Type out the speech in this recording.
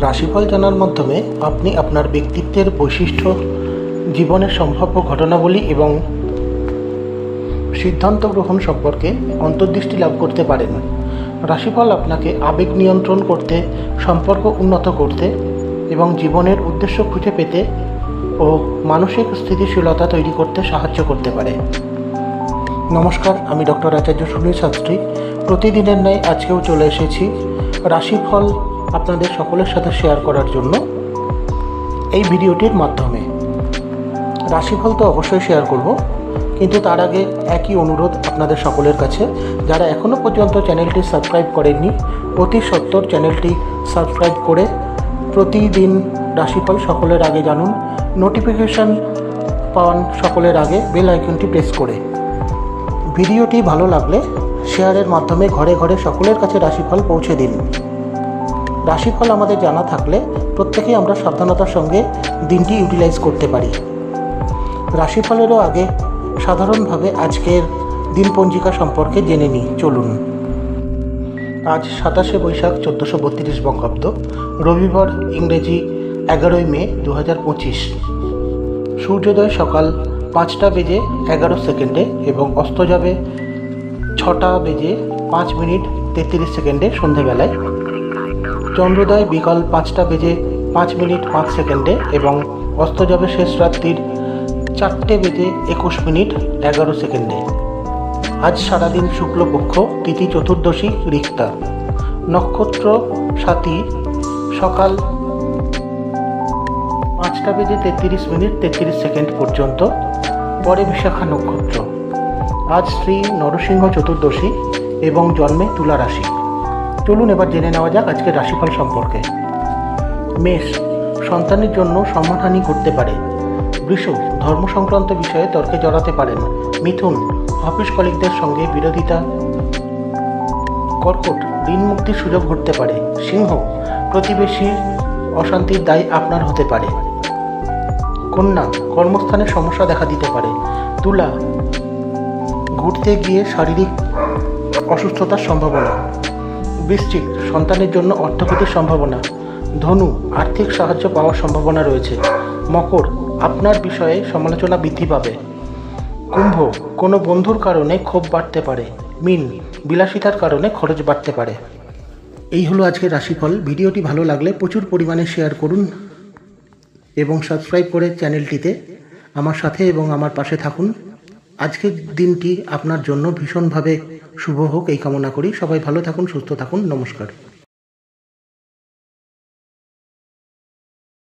রাশিফল জানার মাধ্যমে আপনি আপনার ব্যক্তিত্বের বৈশিষ্ট্য, জীবনের সম্ভাব্য ঘটনাবলী এবং সিদ্ধান্ত গ্রহণ সম্পর্কে অন্তর্দৃষ্টি লাভ করতে পারেন। রাশিফল আপনাকে আবেগ নিয়ন্ত্রণ করতে, সম্পর্ক উন্নত করতে এবং জীবনের উদ্দেশ্য খুঁজে পেতে ও মানসিক স্থিতিশীলতা তৈরি করতে সাহায্য করতে পারে। নমস্কার, আমি ডক্টর আচার্য সুনীল শাস্ত্রী। প্রতিদিনের ন্যায় আজকেও চলে এসেছি রাশিফল আপনাদের সকলের সাথে শেয়ার করার জন্য এই ভিডিওটির মাধ্যমে। রাশিফল তো অবশ্যই শেয়ার করব, কিন্তু তার আগে একই অনুরোধ আপনাদের সকলের কাছে, যারা এখনও পর্যন্ত চ্যানেলটি সাবস্ক্রাইব করেননি, অতি সত্বর চ্যানেলটি সাবস্ক্রাইব করে প্রতিদিন রাশিফল সকলের আগে জানুন। নোটিফিকেশান পান সকলের আগে বেল আইকনটি প্রেস করে। ভিডিওটি ভালো লাগলে শেয়ারের মাধ্যমে ঘরে ঘরে সকলের কাছে রাশিফল পৌঁছে দিন। রাশিফল আমাদের জানা থাকলে প্রত্যেকেই আমরা সাবধানতার সঙ্গে দিনটি ইউটিলাইজ করতে পারি। রাশিফলেরও আগে সাধারণভাবে আজকের দিন পঞ্জিকা সম্পর্কে জেনে নিই, চলুন। আজ 27শে বৈশাখ 1432 বঙ্গাব্দ, রবিবার, ইংরেজি 11ই মে 2025। সূর্যোদয় সকাল 5টা বেজে 11 সেকেন্ডে এবং অস্ত যাবে 6টা বেজে 5 মিনিট 33 সেকেন্ডে সন্ধেবেলায়। চন্দ্রোদয় বিকাল 5টা বেজে 5 মিনিট 5 সেকেন্ডে এবং অস্ত যাবে শেষ রাত্রির 4টে বেজে 21 মিনিট 11 সেকেন্ডে। আজ সারাদিন শুক্লপক্ষ, তিথি চতুর্দশী, রিক্তা, নক্ষত্র স্বাতী, সকাল 5টা বেজে 33 মিনিট 33 সেকেন্ড পর্যন্ত, পরে বিশাখা নক্ষত্র। আজ শ্রী নরসিংহ চতুর্দশী এবং জন্মে তুলা রাশি। চলুন এবার জেনে নেওয়া যাক আজকের রাশিফল সম্পর্কে। মেষ, সন্তানের জন্য সম্মানহানি ঘটতে পারে। বৃষ, ধর্ম সংক্রান্ত বিষয়ে তর্কে জড়াতে পারেন। মিথুন, অফিস কলিগদের সঙ্গে বিরোধিতা। কর্কট, ঋণ মুক্তির সুযোগ ঘটতে পারে। সিংহ, প্রতিবেশীর অশান্তির দায় আপনার হতে পারে। কন্যা, কর্মস্থানে সমস্যা দেখা দিতে পারে। তুলা, ঘুরতে গিয়ে শারীরিক অসুস্থতার সম্ভাবনা। বৃশ্চিক, সন্তানের জন্য অর্থক্ষতির সম্ভাবনা। ধনু, আর্থিক সাহায্য পাওয়ার সম্ভাবনা রয়েছে। মকর, আপনার বিষয়ে সমালোচনা বৃদ্ধি পাবে। কুম্ভ, কোনো বন্ধুর কারণে ক্ষোভ বাড়তে পারে। মীন, বিলাসিতার কারণে খরচ বাড়তে পারে। এই হলো আজকের রাশিফল। ভিডিওটি ভালো লাগলে প্রচুর পরিমাণে শেয়ার করুন এবং সাবস্ক্রাইব করে চ্যানেলটিতে আমার সাথে এবং আমার পাশে থাকুন। আজকের দিনটি আপনার জন্য ভীষণভাবে শুভ হোক এই কামনা করি। সবাই ভালো থাকুন, সুস্থ থাকুন। নমস্কার।